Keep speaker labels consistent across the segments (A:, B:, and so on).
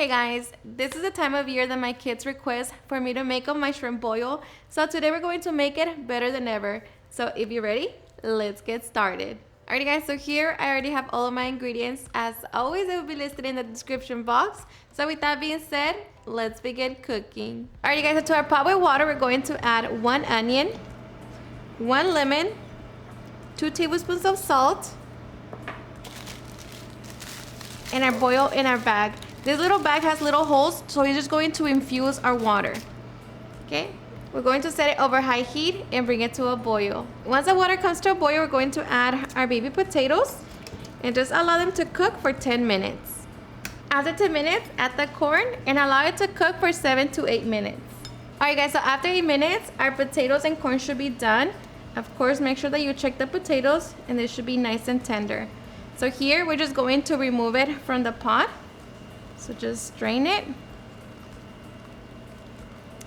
A: Hey guys, this is the time of year that my kids request for me to make up my shrimp boil. So today we're going to make it better than ever. So if you're ready, let's get started. Alrighty guys, so here I already have all of my ingredients. As always, they will be listed in the description box. So with that being said, let's begin cooking. Alrighty guys, so to our pot with water, we're going to add 1 onion, 1 lemon, 2 tablespoons of salt, and our boil in our bag. This little bag has little holes, so we're just going to infuse our water. Okay, we're going to set it over high heat and bring it to a boil. Once the water comes to a boil, we're going to add our baby potatoes and just allow them to cook for 10 minutes. After 10 minutes, add the corn and allow it to cook for 7 to 8 minutes. Alright guys, so after 8 minutes, our potatoes and corn should be done. Of course, make sure that you check the potatoes and they should be nice and tender. So here, we're just going to remove it from the pot. So just strain it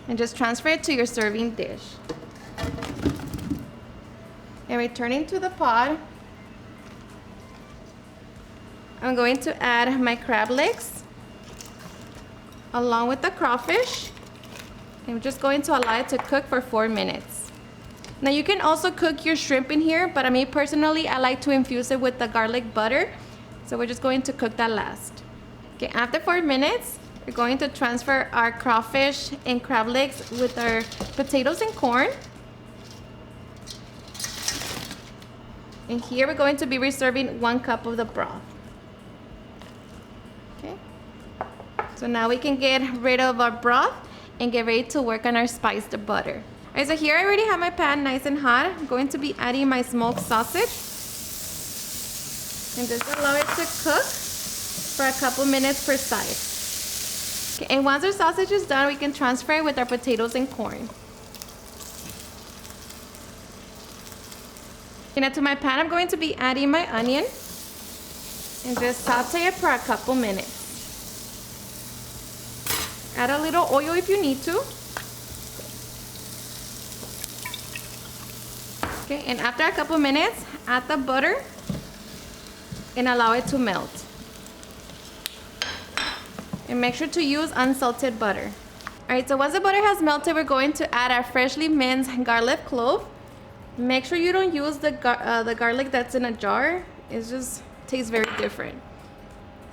A: and just transfer it to your serving dish. And returning to the pot, I'm going to add my crab legs along with the crawfish. I'm just going to allow it to cook for 4 minutes. Now you can also cook your shrimp in here, but me personally, I like to infuse it with the garlic butter. So we're just going to cook that last. Okay, after 4 minutes, we're going to transfer our crawfish and crab legs with our potatoes and corn. And here we're going to be reserving 1 cup of the broth. Okay, so now we can get rid of our broth and get ready to work on our spiced butter. All right, so here I already have my pan nice and hot. I'm going to be adding my smoked sausage and just allow it to cook for a couple minutes per side. Okay, and once our sausage is done, we can transfer it with our potatoes and corn. Okay, now to my pan, I'm going to be adding my onion and just saute it for a couple minutes. Add a little oil if you need to. Okay, and after a couple minutes, add the butter and allow it to melt. And make sure to use unsalted butter. Alright, so once the butter has melted, we're going to add our freshly minced garlic clove. Make sure you don't use the garlic that's in a jar. It just tastes very different.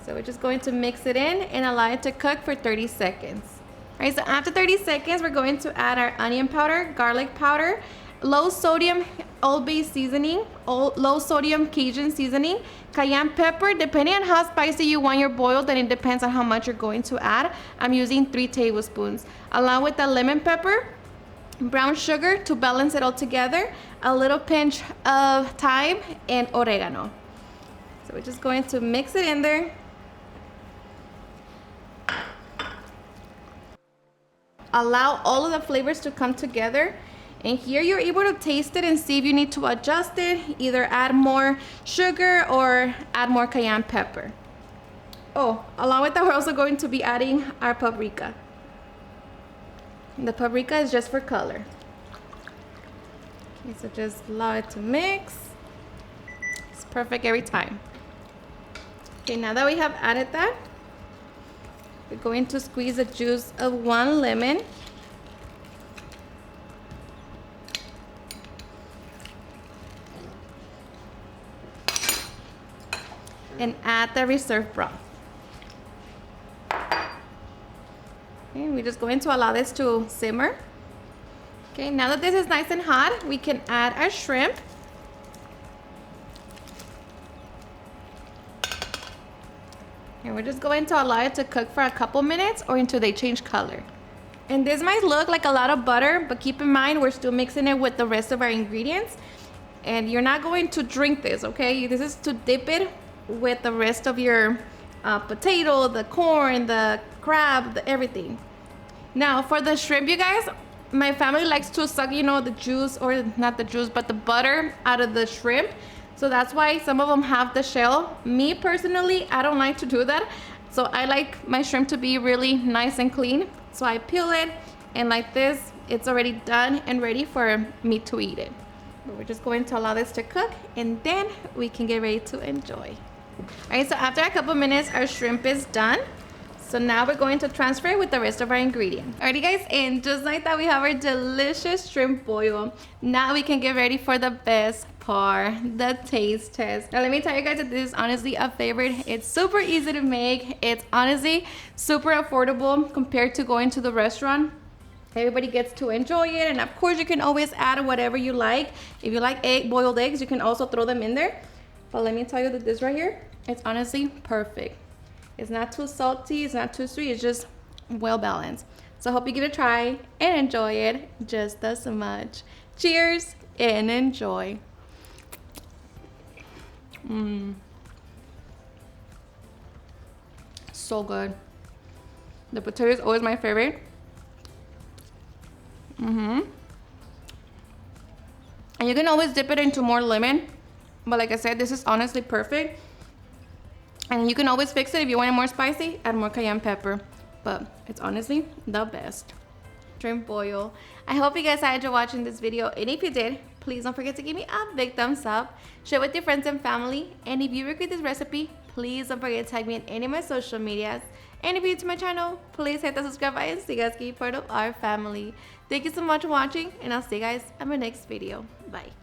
A: So we're just going to mix it in and allow it to cook for 30 seconds. Alright, so after 30 seconds, we're going to add our onion powder, garlic powder, low sodium Old Bay seasoning, low sodium Cajun seasoning, cayenne pepper. Depending on how spicy you want your boil, then it depends on how much you're going to add. I'm using 3 tablespoons. Along with the lemon pepper, brown sugar to balance it all together, a little pinch of thyme and oregano. So we're just going to mix it in there. Allow all of the flavors to come together. And here you're able to taste it and see if you need to adjust it, either add more sugar or add more cayenne pepper. Oh, along with that, we're also going to be adding our paprika. The paprika is just for color. Okay, so just allow it to mix. It's perfect every time. Okay, now that we have added that, we're going to squeeze the juice of 1 lemon. And add the reserved broth. Okay, we're just going to allow this to simmer. Okay, now that this is nice and hot, we can add our shrimp. And we're just going to allow it to cook for a couple minutes or until they change color. And this might look like a lot of butter, but keep in mind we're still mixing it with the rest of our ingredients. And you're not going to drink this, okay? This is to dip it with the rest of your potato, the corn, the crab, everything. Now for the shrimp, you guys, my family likes to suck, you know, the juice, or not the juice, but the butter out of the shrimp. So that's why some of them have the shell. Me personally, I don't like to do that. So I like my shrimp to be really nice and clean. So I peel it, and like this, it's already done and ready for me to eat it. But we're just going to allow this to cook, and then we can get ready to enjoy. All right, so after a couple minutes, our shrimp is done. So now we're going to transfer it with the rest of our ingredients. Alrighty guys, and just like that, we have our delicious shrimp boil. Now we can get ready for the best part, the taste test. Now let me tell you guys that this is honestly a favorite. It's super easy to make. It's honestly super affordable compared to going to the restaurant. Everybody gets to enjoy it, and of course you can always add whatever you like. If you like boiled eggs, you can also throw them in there. But let me tell you that this right here, it's honestly perfect. It's not too salty, it's not too sweet, it's just well balanced. So I hope you give it a try and enjoy it just as much. Cheers and enjoy. So good. The potato is always my favorite. And you can always dip it into more lemon, but like I said, this is honestly perfect. And you can always fix it if you want it more spicy, add more cayenne pepper. But it's honestly the best. Shrimp boil. I hope you guys enjoyed watching this video, and if you did, please don't forget to give me a big thumbs up, share with your friends and family, and if you recreate this recipe, please don't forget to tag me in any of my social medias. And if you're new to my channel, please hit the subscribe button so you guys can be part of our family. Thank you so much for watching, and I'll see you guys in my next video. Bye.